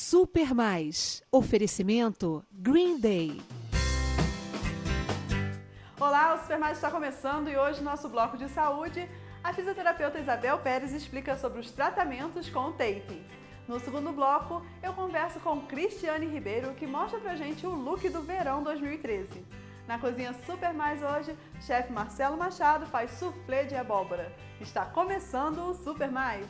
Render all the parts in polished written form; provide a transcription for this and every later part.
Super Mais. Oferecimento Green Day. Olá, o Super Mais está começando e hoje no nosso bloco de saúde, a fisioterapeuta Isabel Pérez explica sobre os tratamentos com o taping. No segundo bloco, eu converso com Cristiane Ribeiro, que mostra pra gente o look do verão 2013. Na cozinha Super Mais hoje, chefe Marcelo Machado faz soufflé de abóbora. Está começando o Super Mais!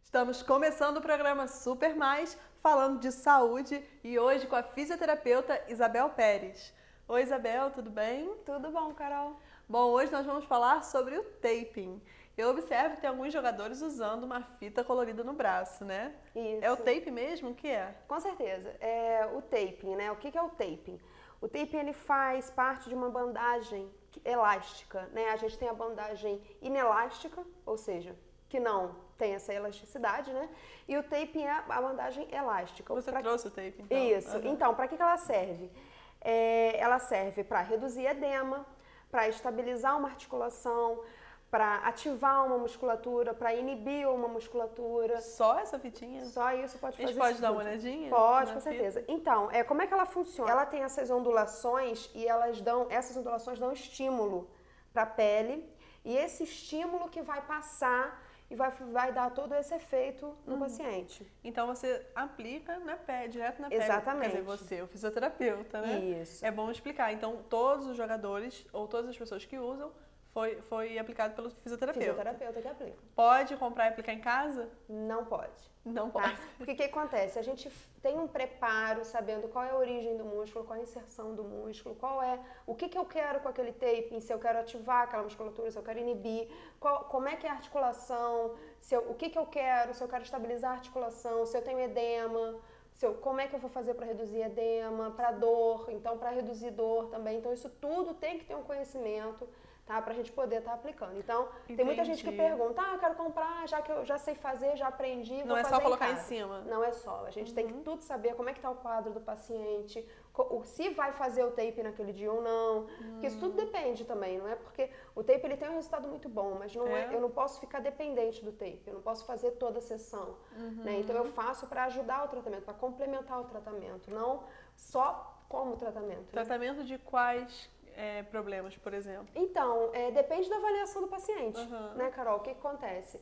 Estamos começando o programa Super Mais, falando de saúde e hoje com a fisioterapeuta Isabel Pérez. Oi Isabel, tudo bem? Tudo bom, Carol? Bom, hoje nós vamos falar sobre o taping. Eu observo que tem alguns jogadores usando uma fita colorida no braço, né? Isso. É o tape mesmo? O que é? Com certeza. É o taping, né? O que é o taping? O taping ele faz parte de uma bandagem elástica, né? A gente tem a bandagem inelástica, ou seja, que não tem essa elasticidade, né? E o taping é a bandagem elástica. Você trouxe o tape, então? Isso. Então, para que ela serve? Ela serve para reduzir edema, para estabilizar uma articulação, para ativar uma musculatura, para inibir uma musculatura. Só essa fitinha? Só isso pode fazer. A gente pode dar uma olhadinha? Pode, com certeza. Então, como é que ela funciona? Ela tem essas ondulações e essas ondulações dão estímulo para a pele e esse estímulo que vai passar e vai dar todo esse efeito no paciente. Então você aplica na pele, direto na pele. Exatamente. Quer dizer, você, o fisioterapeuta, né? Isso. É bom explicar. Então, todos os jogadores ou todas as pessoas que usam foi aplicado pelo fisioterapeuta. Fisioterapeuta que aplica. Pode comprar e aplicar em casa? Não pode. Não pode. Tá? Porque o que acontece? A gente tem um preparo sabendo qual é a origem do músculo, qual é a inserção do músculo, o que eu quero com aquele taping, se eu quero ativar aquela musculatura, se eu quero inibir, como é que é a articulação, o que eu quero, se eu quero estabilizar a articulação, se eu tenho edema, como é que eu vou fazer para reduzir edema, para dor, então para reduzir dor também. Então isso tudo tem que ter um conhecimento, tá? Pra gente poder estar aplicando. Então, tem muita gente que pergunta, eu quero comprar, já que eu já sei fazer, já aprendi, Não é só colocar em cima. Não é só. A gente tem que tudo saber como é que tá o quadro do paciente, se vai fazer o tape naquele dia ou não. Porque isso tudo depende também, não é? Porque o tape ele tem um resultado muito bom, mas eu não posso ficar dependente do tape, eu não posso fazer toda a sessão. Né? Então, eu faço para ajudar o tratamento, para complementar o tratamento, não só como tratamento. Tratamento de quais problemas, por exemplo? Então, depende da avaliação do paciente, né, Carol? O que acontece?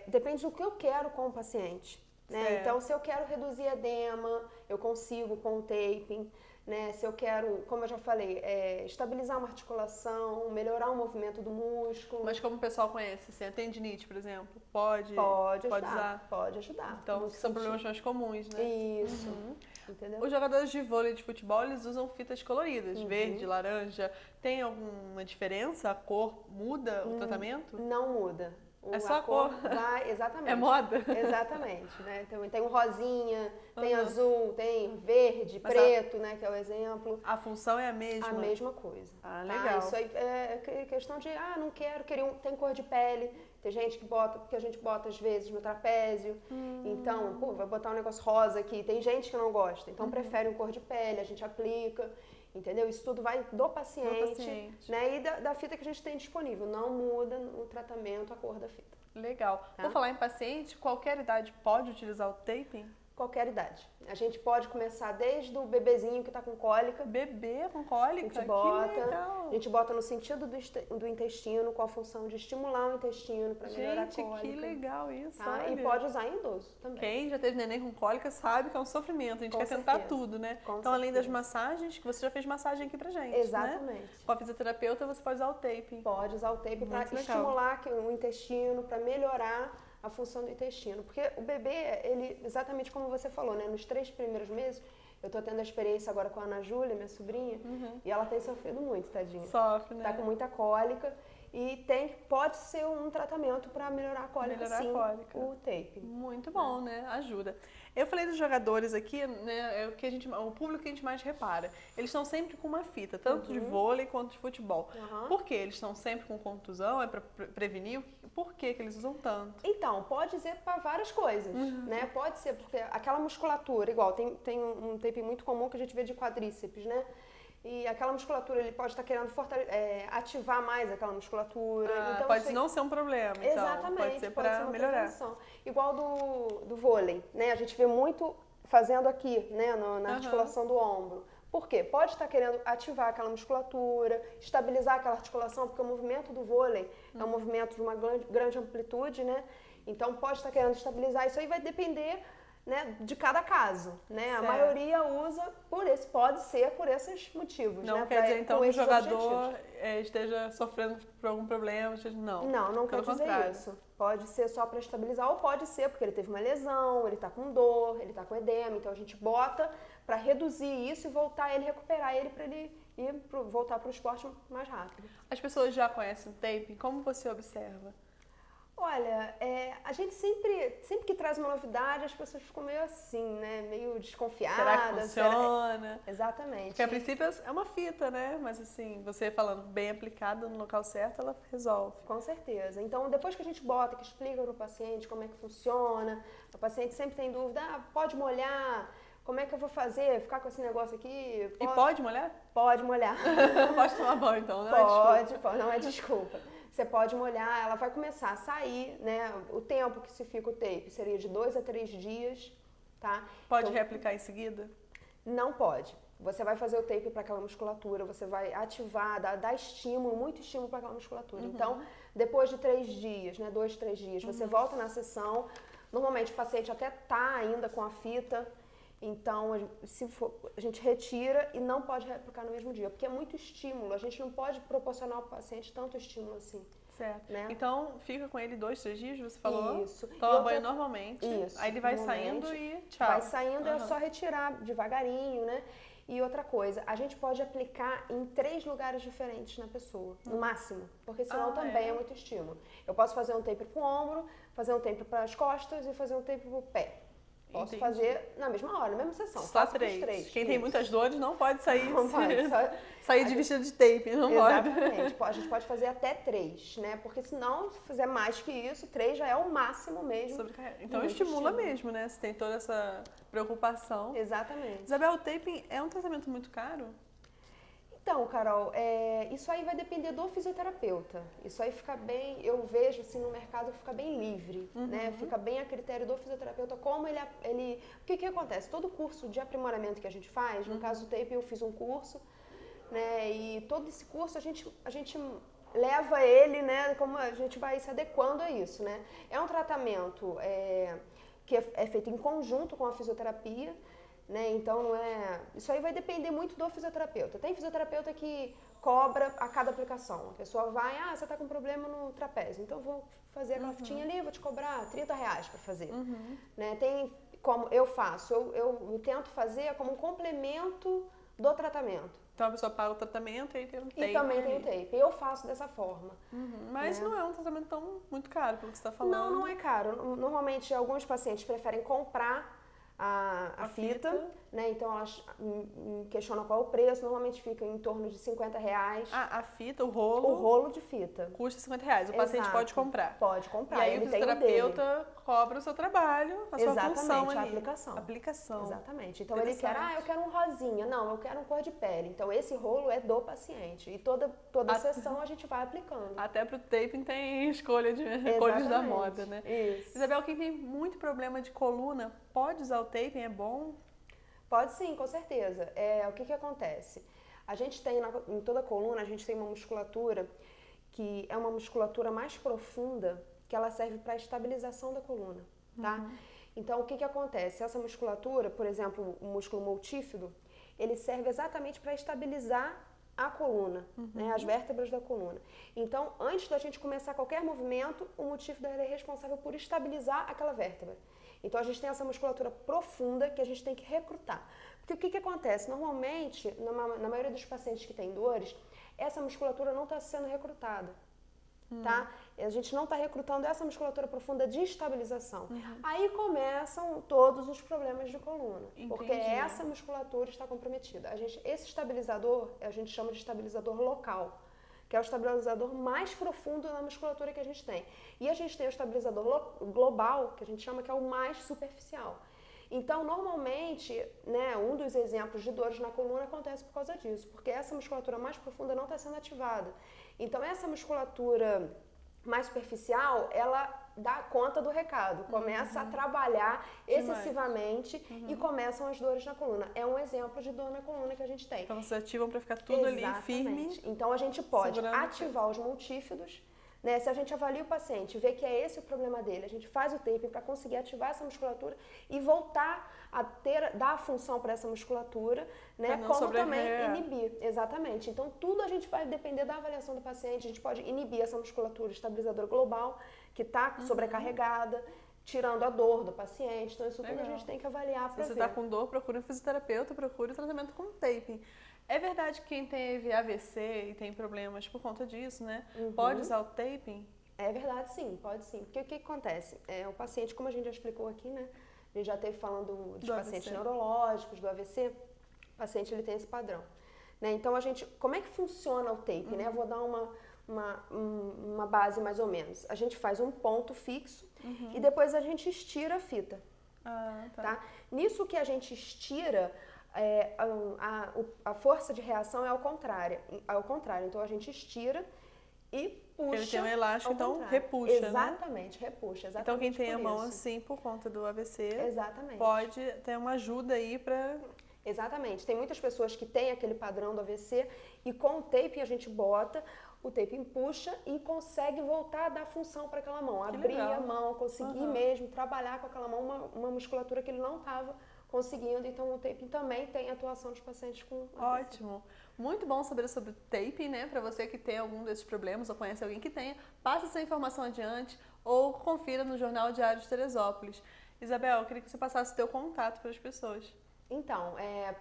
Depende do que eu quero com o paciente. Né? Então, se eu quero reduzir edema, eu consigo com o taping. Né? Se eu quero, como eu já falei, estabilizar uma articulação, melhorar o movimento do músculo. Mas como o pessoal conhece, assim, a tendinite, por exemplo, pode usar? Pode ajudar. Então, são problemas mais comuns, né? Isso. Entendeu? Os jogadores de vôlei de futebol, eles usam fitas coloridas, verde, laranja. Tem alguma diferença? A cor muda o tratamento? Não muda. É só a cor. Exatamente. É moda? Exatamente. Né? Então, tem um rosinha, tem azul, tem verde, preto, né? Que é o exemplo. A função é a mesma? A mesma coisa. Ah, legal. Isso aí é questão de, não quero, tem cor de pele. Tem gente que a gente bota às vezes no trapézio. Então, vai botar um negócio rosa aqui. Tem gente que não gosta. Então, prefere um cor de pele, a gente aplica. Entendeu? Isso tudo vai do paciente. Né? E da fita que a gente tem disponível. Não muda no tratamento a cor da fita. Legal. Tá? Vou falar em paciente, qualquer idade pode utilizar o taping? Qualquer idade. A gente pode começar desde o bebezinho que está com cólica. Bebê com cólica? A gente bota, que legal. A gente bota no sentido do intestino, com a função de estimular o intestino para melhorar a cólica. Gente, que legal isso. Tá? E pode usar em idoso também. Quem já teve neném com cólica sabe que é um sofrimento. A gente quer tentar tudo, né? Então, além das massagens, que você já fez massagem aqui pra gente. Exatamente. Né? Com a fisioterapeuta, você pode usar o taping. Pode usar o taping para estimular o intestino, para melhorar a função do intestino. Porque o bebê, ele, exatamente como você falou, né? Nos 3 primeiros meses, eu tô tendo a experiência agora com a Ana Júlia, minha sobrinha, e ela tem sofrido muito, tadinha. Sofre, né? Tá com muita cólica. E pode ser um tratamento para melhorar a cólica, sim, o tape. Muito bom, né? Ajuda. Eu falei dos jogadores aqui, né? É o público que a gente mais repara. Eles estão sempre com uma fita, tanto de vôlei quanto de futebol. Por que eles estão sempre com contusão? É para prevenir? Por que eles usam tanto? Então, pode ser para várias coisas, né? Pode ser porque aquela musculatura, igual, tem um tape muito comum que a gente vê de quadríceps, né? E aquela musculatura, ele pode estar querendo ativar mais aquela musculatura. Então, pode não ser um problema, então. Exatamente. Pode ser para melhorar. Igual do vôlei, né? A gente vê muito fazendo aqui, né? Na articulação do ombro. Por quê? Pode estar querendo ativar aquela musculatura, estabilizar aquela articulação, porque o movimento do vôlei é um movimento de uma grande amplitude, né? Então, pode estar querendo estabilizar. Isso aí vai depender, né, de cada caso, né? A maioria usa pode ser por esses motivos, não, né? Quer dizer, então, que o jogador esteja sofrendo por algum problema, não quer dizer isso. Pode ser só para estabilizar ou pode ser porque ele teve uma lesão, ele tá com dor, ele tá com edema, então a gente bota para reduzir isso e voltar ele, recuperar ele para ele voltar para o esporte mais rápido. As pessoas já conhecem o tape? Como você observa? Olha, a gente sempre que traz uma novidade, as pessoas ficam meio assim, né? Meio desconfiadas. Será que funciona? Exatamente. Porque a princípio é uma fita, né? Mas assim, você falando bem aplicada no local certo, ela resolve. Com certeza. Então, depois que a gente bota, que explica para o paciente como é que funciona, o paciente sempre tem dúvida, pode molhar, como é que eu vou fazer? Ficar com esse negócio aqui? E pode molhar? Pode molhar. Pode tomar banho, então, não é desculpa. Você pode molhar, ela vai começar a sair, né? O tempo que se fica o tape seria de 2 a 3 dias, tá? Pode reaplicar em seguida? Não pode. Você vai fazer o tape para aquela musculatura, você vai ativar, dar estímulo, muito estímulo para aquela musculatura. Então, depois de 3 dias, né? 2, 3 dias, você volta na sessão. Normalmente o paciente até tá ainda com a fita. Então, a gente retira e não pode reaplicar no mesmo dia, porque é muito estímulo. A gente não pode proporcionar ao paciente tanto estímulo assim. Certo. Né? Então, fica com ele 2, 3 dias, você falou? Isso. Toma banho normalmente. Isso. Aí ele vai saindo e tchau. Vai saindo, é só retirar devagarinho, né? E outra coisa, a gente pode aplicar em 3 lugares diferentes na pessoa, no máximo, porque senão também é muito estímulo. Eu posso fazer um tape pro ombro, fazer um tape para as costas e fazer um tape pro pé. Posso fazer na mesma hora, na mesma sessão. Só 3. Quem tem muitas dores não pode sair, sair de vestido de tape, não pode. Exatamente. A gente pode fazer até 3, né? Porque senão, se fizer mais que isso, 3 já é o máximo mesmo. Então estimula mesmo, né? Se tem toda essa preocupação. Exatamente. Isabel, o taping é um tratamento muito caro? Então, Carol, isso aí vai depender do fisioterapeuta. Isso aí fica bem, eu vejo assim no mercado, fica bem livre, né? Fica bem a critério do fisioterapeuta, como ele o que acontece? Todo curso de aprimoramento que a gente faz, no caso do tape eu fiz um curso, né? E todo esse curso a gente leva ele, né? Como a gente vai se adequando a isso, né? É um tratamento que é feito em conjunto com a fisioterapia, né? Então, isso aí vai depender muito do fisioterapeuta. Tem fisioterapeuta que cobra a cada aplicação. A pessoa vai, você está com problema no trapézio, então eu vou fazer aquela fitinha ali, vou te cobrar R$30 para fazer. Né? Tem como eu faço, eu tento fazer como um complemento do tratamento. Então a pessoa paga o tratamento e aí tem um tape. E também tem o tape. Eu faço dessa forma. Mas não é um tratamento muito caro, pelo que você está falando. Não é caro. Normalmente alguns pacientes preferem comprar a fita, né? Então elas questionam qual é o preço, normalmente fica em torno de R$50. A fita, o rolo? O rolo de fita. Custa R$50, o paciente pode comprar. Pode comprar. E aí o fisioterapeuta cobra o seu trabalho, a sua função ali. A aplicação. Exatamente. Então ele quer, eu quero um rosinha. Não, eu quero um cor de pele. Então esse rolo é do paciente. E toda sessão a gente vai aplicando. Até pro taping tem escolha de cores da moda, né? Isso. Isabel, quem tem muito problema de coluna, pode usar o taping? É bom? Pode sim, com certeza. O que acontece? A gente tem, em toda a coluna, a gente tem uma musculatura que é uma musculatura mais profunda, que ela serve para a estabilização da coluna, tá? Então, o que acontece? Essa musculatura, por exemplo, o músculo multífido, ele serve exatamente para estabilizar a coluna, né, as vértebras da coluna. Então, antes da gente começar qualquer movimento, o multífido é responsável por estabilizar aquela vértebra. Então, a gente tem essa musculatura profunda que a gente tem que recrutar. Porque o que acontece? Normalmente, na maioria dos pacientes que têm dores, essa musculatura não está sendo recrutada. tá? A gente não está recrutando essa musculatura profunda de estabilização. Aí começam todos os problemas de coluna, porque essa musculatura está comprometida. Esse estabilizador, a gente chama de estabilizador local, que é o estabilizador mais profundo na musculatura que a gente tem. E a gente tem o estabilizador global, que a gente chama que é o mais superficial. Então, normalmente, né, um dos exemplos de dores na coluna acontece por causa disso, porque essa musculatura mais profunda não está sendo ativada. Então, essa musculatura mais superficial, ela dá conta do recado, começa a trabalhar excessivamente e começam as dores na coluna. É um exemplo de dor na coluna que a gente tem. Então, vocês ativam para ficar tudo ali firme. Então, a gente pode ativar os multífidos, né? Se a gente avalia o paciente, vê que é esse o problema dele, a gente faz o taping para conseguir ativar essa musculatura e voltar a dar a função para essa musculatura, né? Como também inibir. Exatamente. Então, tudo a gente vai depender da avaliação do paciente. A gente pode inibir essa musculatura estabilizadora global, que está sobrecarregada, tirando a dor do paciente. Então, isso tudo a gente tem que avaliar para ver. Se você está com dor, procure um fisioterapeuta, procure o tratamento com taping. É verdade que quem teve AVC e tem problemas por conta disso, né? Pode usar o taping? É verdade, sim, pode sim. Porque o que acontece? O paciente, como a gente já explicou aqui, né? A gente já esteve falando dos pacientes neurológicos, do AVC. O paciente ele tem esse padrão, né? Então, como é que funciona o taping, né? Eu vou dar uma base mais ou menos. A gente faz um ponto fixo e depois a gente estira a fita. Tá? Nisso que a gente estira, a força de reação é ao contrário. Então a gente estira e puxa. Ele tem um elástico, então repuxa, exatamente, né? Repuxa, exatamente. Então quem tem a mão assim por conta do AVC, exatamente, pode ter uma ajuda aí para... Exatamente. Tem muitas pessoas que têm aquele padrão do AVC e com o tape a gente bota, o tape puxa e consegue voltar a dar função para aquela mão, abrir a mão, conseguir mesmo trabalhar com aquela mão uma musculatura que ele não estava conseguindo. Então o taping também tem atuação dos pacientes com AVC. Ótimo. Muito bom saber sobre o taping, né? Para você que tem algum desses problemas ou conhece alguém que tenha, passe essa informação adiante ou confira no Jornal Diário de Teresópolis. Isabel, eu queria que você passasse o teu contato para as pessoas. Então,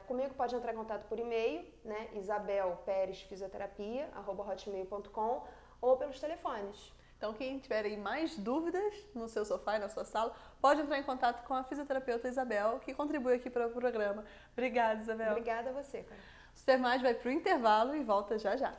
comigo pode entrar em contato por e-mail, né? isabelperesfisioterapia@hotmail.com ou pelos telefones. Então, quem tiver aí mais dúvidas no seu sofá e na sua sala, pode entrar em contato com a fisioterapeuta Isabel, que contribui aqui para o programa. Obrigada, Isabel. Obrigada a você, cara. O Super Mais vai para o intervalo e volta já já.